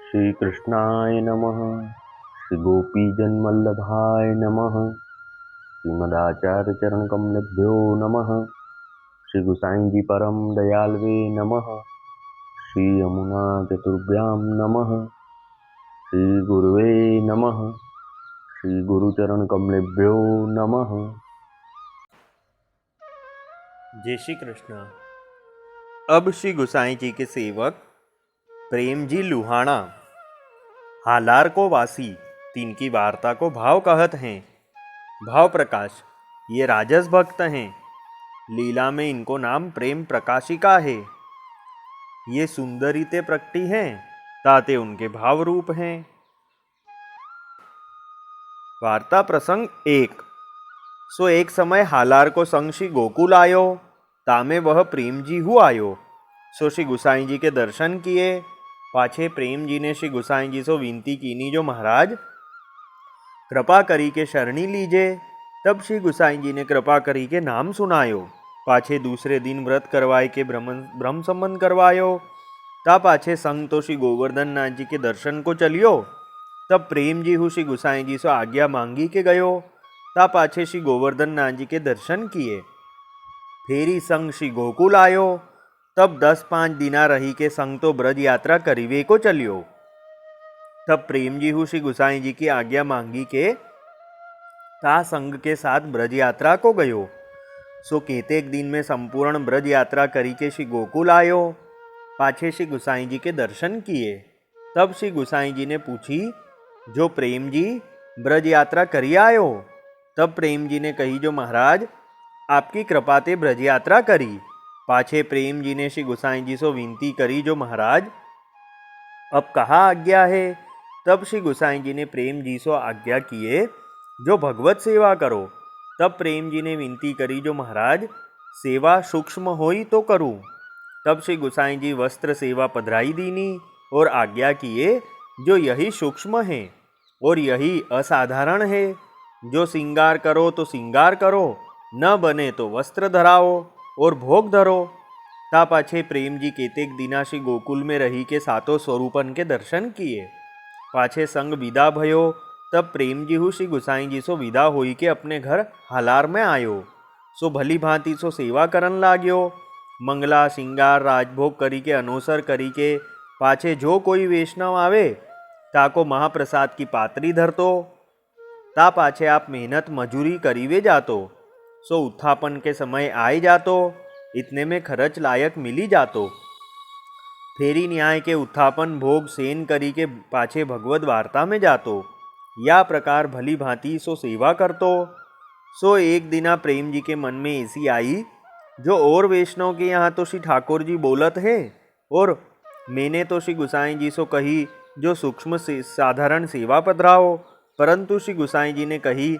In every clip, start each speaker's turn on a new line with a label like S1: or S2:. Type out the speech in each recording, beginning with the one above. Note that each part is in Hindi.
S1: श्री कृष्णाय नमः। श्री गोपीजनवल्लभाय नमः। श्रीमदाचार्य चरण कमलेभ्यो नमः। श्री गुसाई जी परम दयालवे नमः। श्री यमुना चतुर्भ्यां नमः। श्री गुरुवे नमः। श्री गुरुचरण कमलेभ्यो नमः।
S2: जय श्री कृष्ण। अब श्री गुसाई जी के सेवक प्रेम जी लुहाना हालार को वासी तीन की वार्ता को भाव कहत हैं। भाव प्रकाश ये राजस भक्त हैं। लीला में इनको नाम प्रेम प्रकाशिका है। ये सुंदरी ते प्रकटी हैं, ताते उनके भाव रूप हैं। वार्ता प्रसंग एक। सो एक समय हालार को संग श्री गोकुल आयो, तामे वह प्रेम जी हु आयो। सो श्री गुसाई जी के दर्शन किए। पाछे प्रेम जी ने श्री गुसाई जी से विनती कीनी, जो महाराज कृपा करी के शरणी लीजे। तब श्री गुसाई जी ने कृपा करी के नाम सुनायो। पाछे दूसरे दिन व्रत करवाए के ब्रह्म संबंध करवायो। ता पाछे संग तो श्री गोवर्धन नाथ जी के दर्शन को चलियो। तब प्रेम जी हु श्री गुसाई जी से आज्ञा मांगी के गयो। ता पाछे श्री गोवर्धन नाथ जी के दर्शन किए। फेरी संग श्री गोकुल आयो। तब 10-5 दिना रही के संग तो ब्रज यात्रा करीवे को चलियो। तब प्रेम जी हु श्री गुसाई जी की आज्ञा मांगी के ता संग के साथ ब्रज यात्रा को गयो। सो केतेक दिन में संपूर्ण ब्रज यात्रा करी के श्री गोकुल आयो। पाछे श्री गुसाई जी के दर्शन किए। तब श्री गुसाई जी ने पूछी, जो प्रेम जी ब्रज यात्रा करी आयो। तब प्रेम जी ने कही, जो महाराज आपकी कृपा ते ब्रज यात्रा करी। पाछे प्रेम जी ने श्री गुसाई जी से विनती करी, जो महाराज अब कहाँ आज्ञा है। तब श्री गुसाई जी ने प्रेम जी से आज्ञा किए, जो भगवत सेवा करो। तब प्रेम जी ने विनती करी, जो महाराज सेवा सूक्ष्म होई तो करूं। तब श्री गुसाई जी वस्त्र सेवा पधराई दीनी और आज्ञा किए, जो यही सूक्ष्म है और यही असाधारण है। जो श्रृंगार करो तो श्रृंगार करो, न बने तो वस्त्र धराओ और भोग धरो। ता पाछे प्रेम जी केतेक दिना श्री गोकुल में रही के सातों स्वरूपन के दर्शन किए। पाछे संग विदा भयो। तब प्रेम जी हु श्री गुसाई जी सो विदा होई के अपने घर हालार में आयो। सो भली भांति सो सेवा करन लाग्यो। मंगला श्रृंगार राजभोग करी के अनोसर करी के पाछे जो कोई वैष्णव आवे ताको महाप्रसाद की पात्री धरतो। ता पाछे आप मेहनत मजूरी करीवे जातो। सो उत्थापन के समय आए जातो। इतने में खर्च लायक मिली जातो। फेरी न्याय के उत्थापन भोग सेन करी के पाछे भगवत वार्ता में जातो। या प्रकार भली भांति सो सेवा करतो। सो एक दिना प्रेम जी के मन में ऐसी आई, जो और वैष्णव के यहाँ तो श्री ठाकुर जी बोलत है और मैंने तो श्री गुसाई जी सो कही, जो सूक्ष्म से साधारण सेवा पधराओ। परंतु श्री गुसाई जी ने कही,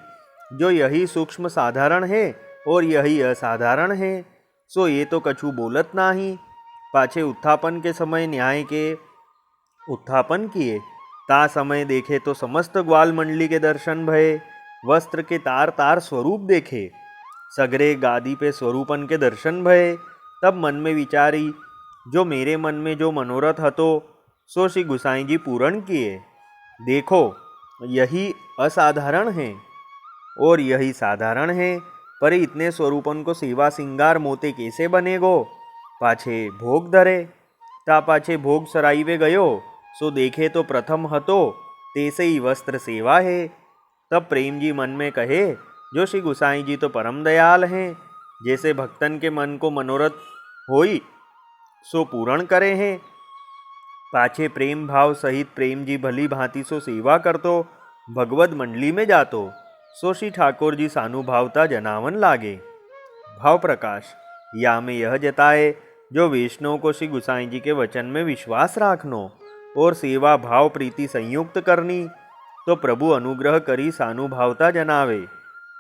S2: जो यही सूक्ष्म साधारण है और यही असाधारण है। सो ये तो कछु बोलत नाही। पाछे उत्थापन के समय न्याय के उत्थापन किए। ता समय देखे तो समस्त ग्वाल मंडली के दर्शन भये। वस्त्र के तार तार स्वरूप देखे। सगरे गादी पे स्वरूपन के दर्शन भये। तब मन में विचारी, जो मेरे मन में जो मनोरथ हतो सो श्री गुसाई जी पूर्ण किए। देखो यही असाधारण है और यही साधारण है, पर इतने स्वरूपन को सेवा सिंगार मोते कैसे बनेगो। पाछे भोग धरे। ता पाछे भोग सराइवे गयो। सो देखे तो प्रथम हतो तेसे ही वस्त्र सेवा है। तब प्रेम जी मन में कहे, जो श्री गुसाई जी तो परम दयाल हैं। जैसे भक्तन के मन को मनोरथ होई सो पूर्ण करे हैं। पाछे प्रेम भाव सहित प्रेम जी भली भांति सो सेवा करतो भगवत मंडली में जातो। सो श्री ठाकुर जी सानुभावता जनावन लागे। भाव प्रकाश या में यह जताए, जो वैष्णव को श्री गुसाई जी के वचन में विश्वास राखनो और सेवा भाव प्रीति संयुक्त करनी, तो प्रभु अनुग्रह करी सानुभावता जनावे।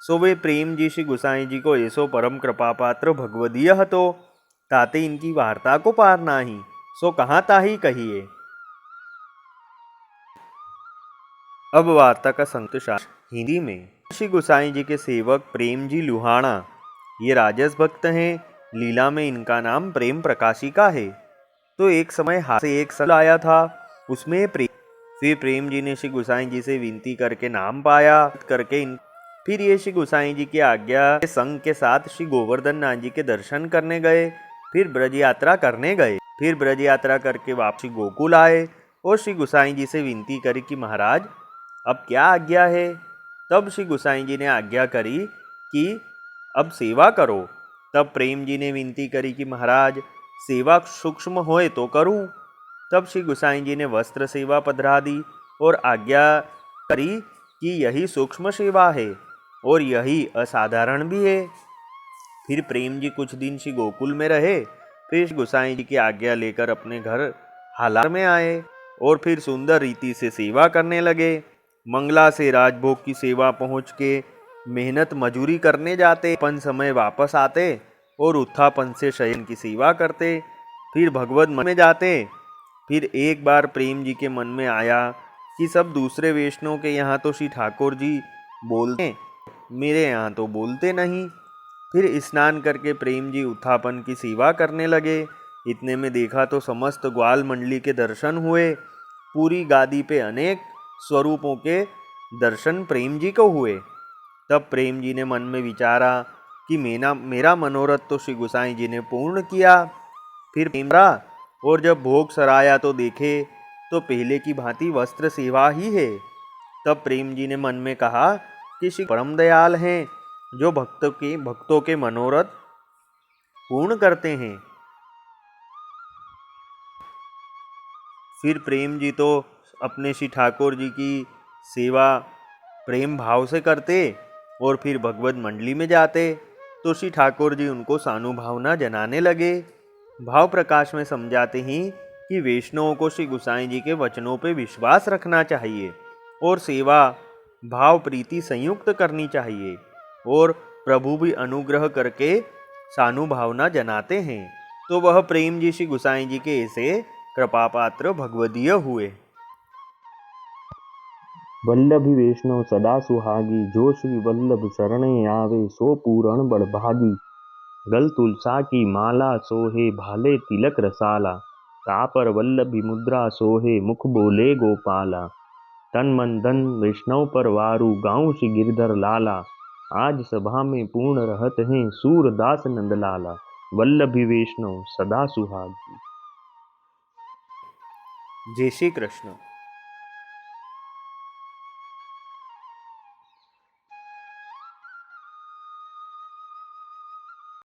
S2: सो वे प्रेम जी श्री गुसाई जी को ऐसो परम कृपा पात्र भगवदीय हतो, ताते इनकी वार्ता को पार नाही। सो कहाँ ताही कहिए। अब वार्ता का संक्षिप्त हिंदी में। श्री गुसाई जी के सेवक प्रेम जी लुहाना ये राजस भक्त हैं। लीला में इनका नाम प्रेम प्रकाशिका है। तो एक समय हाथ से एक सल आया था। उसमें फिर प्रेम जी ने श्री गोसाई जी से विनती करके नाम पाया करके फिर ये श्री गोसाई जी की आज्ञा के संग के साथ श्री गोवर्धन नाथ जी के दर्शन करने गए। फिर ब्रज यात्रा करने गए। फिर ब्रज यात्रा करके वापसी गोकुल आए और श्री गोसाई जी से विनती करी कि महाराज अब क्या आज्ञा है। तब श्री गोसाई जी ने आज्ञा करी कि अब सेवा करो। तब प्रेम जी ने विनती करी कि महाराज सेवा सूक्ष्म होए तो करूं। तब श्री गोसाई जी ने वस्त्र सेवा पधरा दी और आज्ञा करी कि यही सूक्ष्म सेवा है और यही असाधारण भी है। फिर प्रेम जी कुछ दिन श्री गोकुल में रहे। फिर श्री गोसाई जी की आज्ञा लेकर अपने घर हालार में आए और फिर सुंदर रीति से सेवा करने लगे। मंगला से राजभोग की सेवा पहुँच के मेहनत मजूरी करने जाते, अपन समय वापस आते और उत्थापन से शयन की सेवा करते। फिर भगवत मन में जाते। फिर एक बार प्रेम जी के मन में आया कि सब दूसरे वैष्णव के यहाँ तो श्री ठाकुर जी बोलते, मेरे यहाँ तो बोलते नहीं। फिर स्नान करके प्रेम जी उत्थापन की सेवा करने लगे। इतने में देखा तो समस्त ग्वाल मंडली के दर्शन हुए। पूरी गादी पे अनेक स्वरूपों के दर्शन प्रेम जी को हुए। तब प्रेम जी ने मन में विचारा कि मेरा मनोरथ तो श्री गोसाई जी ने पूर्ण किया। फिर प्रेमरा और जब भोग सराया तो देखे तो पहले की भांति वस्त्र सेवा ही है। तब प्रेम जी ने मन में कहा कि श्री परम दयाल हैं जो भक्तों के मनोरथ पूर्ण करते हैं। फिर प्रेम जी तो अपने श्री ठाकुर जी की सेवा प्रेम भाव से करते और फिर भगवत मंडली में जाते तो श्री ठाकुर जी उनको सानुभावना जनाने लगे। भाव प्रकाश में समझाते हैं कि वैष्णवों को श्री गोसाई जी के वचनों पे विश्वास रखना चाहिए और सेवा भाव प्रीति संयुक्त करनी चाहिए और प्रभु भी अनुग्रह करके सानुभावना जनाते हैं। तो वह प्रेम जी श्री गोसाई जी के ऐसे कृपापात्र भगवदीय हुए।
S1: वल्लभी वैष्णव सदा सुहागी, जो श्री वल्लभ शरणे आवे सो पूरण बड़भागी। गल तुलसा की माला सोहे भाले तिलक रसाला, तापर वल्लभी मुद्रा सोहे मुख बोले गोपाला। तन मन धन वैष्णव पर वारू, गाँव श्री गिरधर लाला। आज सभा में पूर्ण रहत हैं सूरदास नंदलाला। वल्लभी वैष्णव सदा सुहागी।
S2: जय श्री कृष्ण।